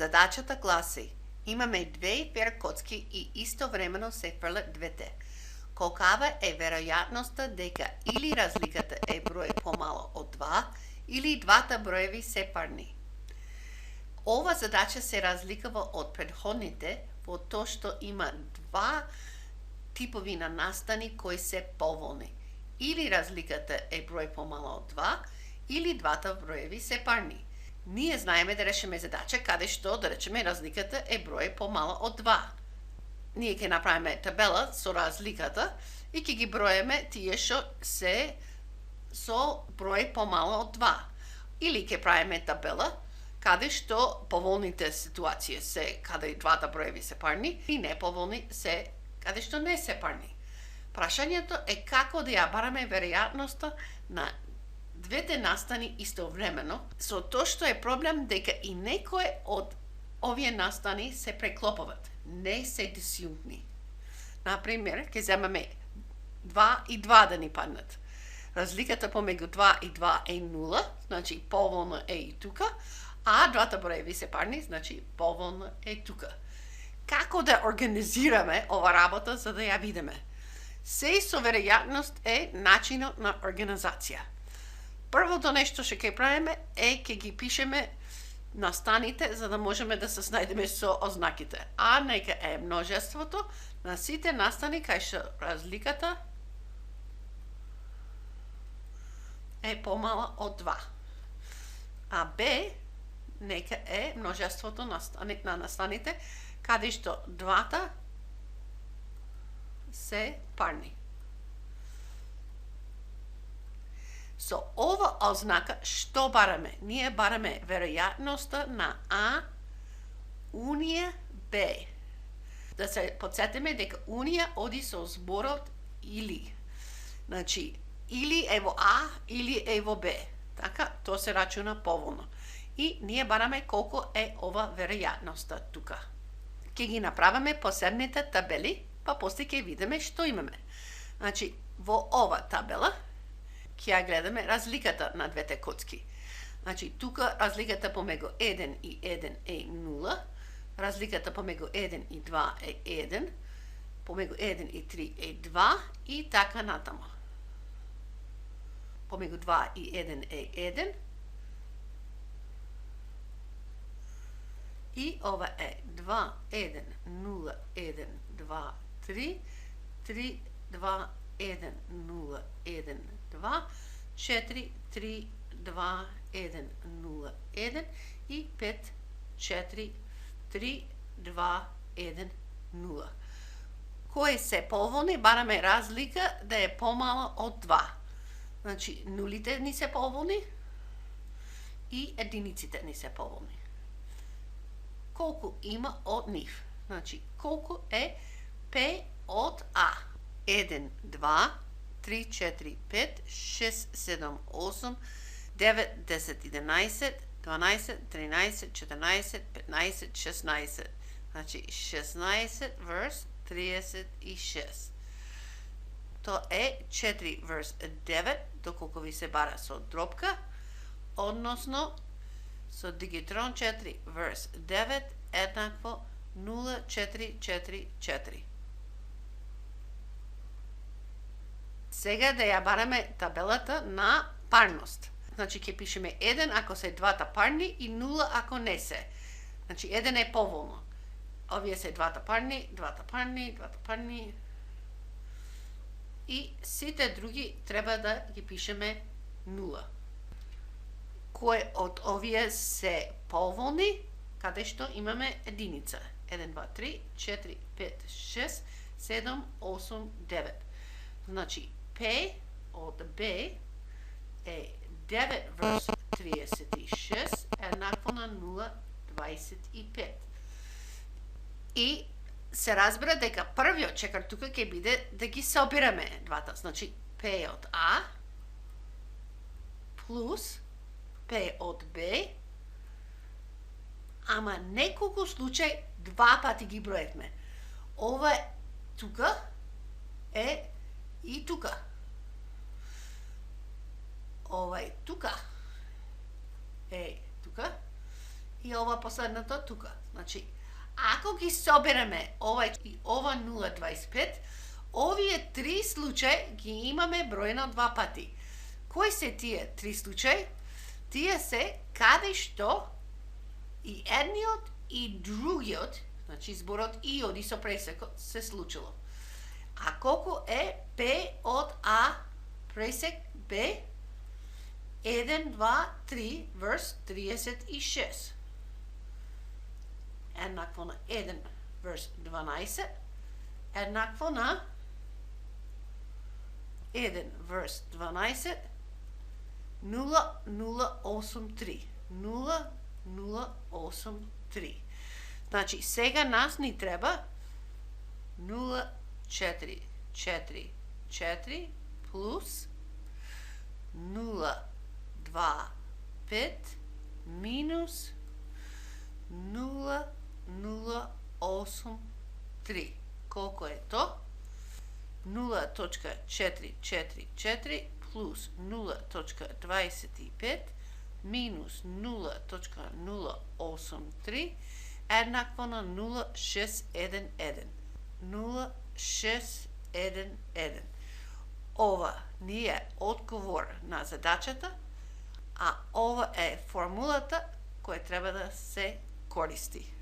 Задачата гласи: имаме две верокоцки и истовременно се фрлят двете. Колкава е вероятноста дека или разликата е број помало од 2, или двата броеви се парни? Ова задача се разликува од претходните во тоа што има два типови на настани кои се поволни. Или разликата е број помало од 2, или двата броеви се парни. Ние знаеме да решиме задача каде што, да речеме, разликата е број помало од 2. Ние ќе направиме табела со разликата и ќе ги броеме тие што се со број помало од 2. Или ќе правиме табела каде што поволните ситуации се каде двата броеви се парни и неповолни се каде што не се парни. Прашањето е како да ја бараме веројатноста на двете настани истовремено, со тоа што е проблем дека и некој од овие настани се преклопуваат, не се дисјунктни. Например, ќе земеме 2 и 2 да ни паднат. Разликата помеѓу 2 и 2 е 0, значи поволно е и тука, а двата броеви се парни, значи поволно е тука. Како да организираме ова работа за да ја видиме? Сеј со веројатност е начинот на организација. Првото нешто што ќе правиме е ќе ги пишеме настаните за да можеме да се снајдеме со ознаките. А нека е множеството на сите настани кај што разликата е помала од 2. А Б нека е множеството на настаните каде што двата се парни. Со ова ознака што бараме? Ние бараме веројатноста на А унија Б. Да се подсетиме дека унија оди со зборот или. Значи, или е во А, или е во Б. Така, тоа се рачуна поволно. И ние бараме колку е ова веројатноста тука. Ќе ги направиме посебните табели, па после ќе видиме што имаме. Значи, во ова табела ќе ја гледаме разликата на двете коцки. Значи, тука разликата помеѓу 1 и 1 е 0, разликата помеѓу 1 и 2 е 1, помеѓу 1 и 3 е 2 и така натаму. Помеѓу 2 и 1 е 1, и ова е 2, 1, 0, 1, 2, 3, 3, 2, 1, 0, 1, 2, 4, 3, 2, 1, 0, 1 и 5, 4, 3, 2, 1, 0. Кои се поволни, бараме разлика да е помала од 2. Значи, нулите ни се поволни и единиците ни се поволни. Колку има од нив? Значи, колку е П од А? 1, 2, 3, 4, 5, 6, 7, 8, 9, 10, 11, 12, 13, 14, 15, 16. Значи, 16 верс 36. Тоа е 4 верс 9, доколку ви се бара со дропка, односно со дигитрон 4 верс 9 еднакво 0,444. Сега да ја бараме табелата на парност. Значи ќе пишеме 1 ако се двата парни и 0 ако не се. Значи 1 е поволно. Овие се двата парни, двата парни, двата парни. И сите други треба да ги пишеме 0. Кој од овие се поволни, каде што имаме единица. 1, 2, 3, 4, 5, 6, 7, 8, 9. Значи, П од Б е 9 верс 36 еднакво на 0,25. И се разбира дека првиот чекор тука ќе биде да ги собираме двата. Значи, П од А плюс П од Б, ама неколку случај два пати ги броевме. Ова тука е и тука. Ова е тука е тука и ова последното тука. Значи, ако ги собереме ова и ова 0,25, овие три случаи ги имаме броено два пати. Кои се тие три случаи? Тие се каде што и едниот и другиот, значи зборот и од со пресекот се случило. А колку е P од А пресек Б? 1, 2, 3, верс 36. Еднакво на 1, верс 12. Еднакво на 1, верс 12. 0,083. 0,083. Значи, сега нас ни треба 0,444 плюс 0,25 минус 0,083. Колко е то? 0,444 плюс 0,25 минус 0,083 еднакво на 0,611. 0,611. Ова не е одговор на задачата, а ова е формулата која треба да се користи.